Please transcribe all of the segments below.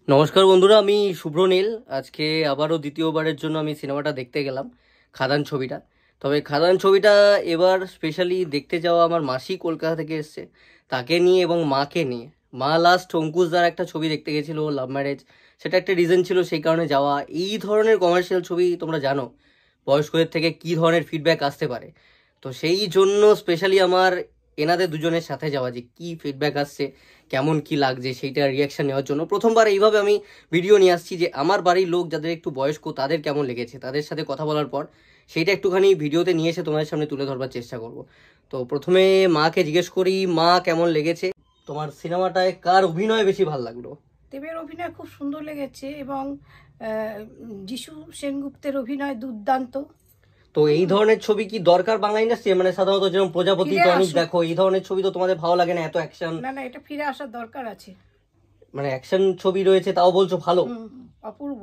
নমস্কার বন্ধুরা, আমি শুভ্রনীল। আজকে আবারও দ্বিতীয়বারের জন্য আমি সিনেমাটা দেখতে গেলাম, খাদান ছবিটা। তবে খাদান ছবিটা এবার স্পেশালি দেখতে যাওয়া আমার মাসি কলকাতা থেকে এসছে, তাকে নিয়ে এবং মাকে নিয়ে। মা লাস্ট অঙ্কুশদার একটা ছবি দেখতে গেছিলো, লাভ ম্যারেজ। সেটা একটা রিজন ছিল, সেই কারণে যাওয়া। এই ধরনের কমার্শিয়াল ছবি তোমরা জানো বয়স্কদের থেকে কী ধরনের ফিডব্যাক আসতে পারে, তো সেই জন্য স্পেশালি আমার এনাদের দুজনের সাথে যাওয়া, যে কী ফিডব্যাক আসছে, কেমন কি লাগছে সেইটা রিয়াকশন নেওয়ার জন্য প্রথমবার এইভাবে আমি ভিডিও নিয়ে আসছি, যে আমার বাড়ির লোক যাদের একটু বয়স্ক তাদের কেমন লেগেছে, তাদের সাথে কথা বলার পর সেইটা একটুখানি ভিডিওতে নিয়ে এসে তোমাদের সামনে তুলে ধরবার চেষ্টা করব। তো প্রথমে মাকে জিজ্ঞেস করি, মা কেমন লেগেছে তোমার সিনেমাটায়, কার অভিনয় বেশি ভালো লাগলো? দেবের অভিনয় খুব সুন্দর লেগেছে এবং যিশু সেনগুপ্তের অভিনয় দুর্দান্ত। তো এই ধরনের ছবি কি দরকার বাংলা ইন্ডাস্ট্রি? মানে সাধারণত যেরকম প্রজাপতি, টনিক, দেখো এই ধরনের ছবি তো তোমাদের ভালো লাগে না, এত অ্যাকশন। না না, এটা ফিরে আসার দরকার আছে। মানে অ্যাকশন ছবি রয়েছে তাও বলছো ভালো? অপূর্ব।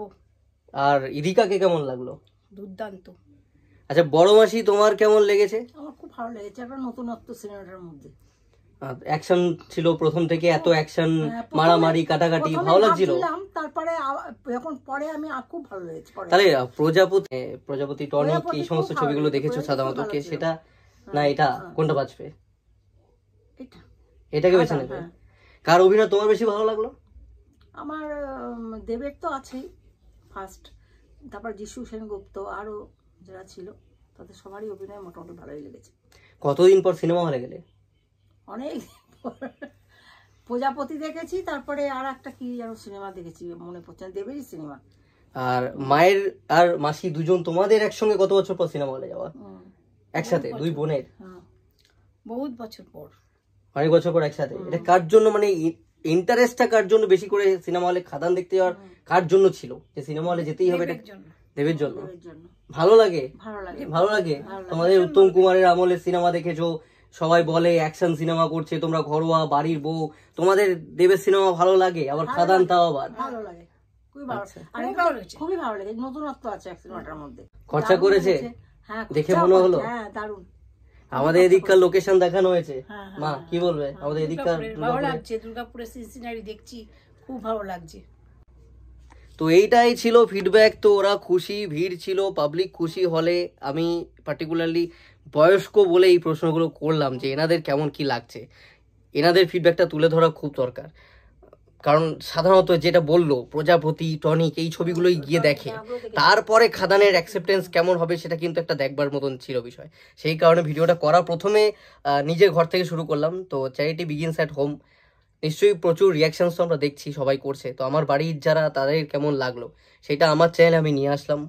আর ইদিকাকে কেমন লাগলো? দুর্দান্ত। আচ্ছা, বড় মাসি তোমার কেমন লেগেছে? আমার খুব ভালো লেগেছে, একটা নতুনত্ব সিনেমাটার মধ্যে। অ্যাকশন ছিল প্রথম থেকে, এত অ্যাকশন, মারামারি, কাটাকাটি ভালো লাগছিল। তারপরে যখন পরে আমি খুব ভালো লেগেছে। তাহলে প্রজাপতি টনিক এই সমস্ত ছবিগুলো দেখেছো সাধারণত, কে সেটা না এটা কোনটা বাঁচবে? এটাকে বেছে নেবে? কার অভিনয় তোমার বেশি ভালো লাগলো? আমার দেবের তো আছেই ফার্স্ট, তারপর যিশু সেনগুপ্ত, আরো যারা ছিল তাদের সবারই অভিনয় মোটামুটি ভালোই লেগেছে। কতদিন পর সিনেমা হলে গেলে? অনেক প্রজাপতি দেখেছি, তারপরে আর একটা কি যেন সিনেমা দেখেছি, মনে পড়ছে না, দেবেরই সিনেমা। আর মায়ের আর মাসি দুজন তোমাদের একসঙ্গে কত বছর পর সিনেমা হলে যাওয়া একসাথে, দুই বোনের? বহুত বছর পর, অনেক বছর পর একসাথে। এটা কার জন্য, মানে ইন্টারেস্টটা কার জন্য বেশি করে সিনেমা হলে খাদান দেখতে যাওয়ার কার জন্য ছিল, যে সিনেমা হলে যেতেই হবে? দেবের জন্য। ভালো লাগে? ভালো লাগে। তোমাদের উত্তম কুমারের আমলে সিনেমা দেখেছো, সবাই বলে অ্যাকশন সিনেমা করছে, তোমরা ঘরোয়া বাড়ির বউ, তোমাদের দেবের সিনেমা ভালো লাগে? আবার খাদান তাও আবার ভালো লাগে, খুবই ভালো লাগে। নতুনত্ব আছে সিনেমাটার মধ্যে। খরচা করেছে দেখে মনে হলো। হ্যাঁ, দারুণ। আমাদের এদিককার লোকেশন দেখানো হয়েছে, মা কি বলবে? আমাদের এদিককার ভালো লাগছে, দুর্গাপুরের সিনারি দেখছি, খুব ভালো লাগছে। তো এইটাই ছিল ফিডব্যাক। তো ওরা খুশি, ভিড় ছিল, পাবলিক খুশি হলে। আমি পার্টিকুলারলি বয়স্ক বলে এই প্রশ্নগুলো করলাম, যে এনাদের কেমন কি লাগছে, এনাদের ফিডব্যাকটা তুলে ধরা খুব দরকার। কারণ সাধারণত যেটা বললো প্রজাপতি, টনিক এই ছবিগুলোই গিয়ে দেখে, তারপরে খাদানের অ্যাকসেপ্টেন্স কেমন হবে সেটা কিন্তু একটা দেখবার মতন ছিল বিষয়। সেই কারণে ভিডিওটা করা। প্রথমে নিজের ঘর থেকে শুরু করলাম। তো চ্যারিটি বিগিনস অ্যাট হোম, নিশ্চয়ই প্রচুর রিয়াকশনস তো আমরা দেখছি সবাই করছে। তো আমার বাড়ির যারা, তাদের কেমন লাগলো সেটা আমার চ্যানেলে আমি নিয়ে আসলাম।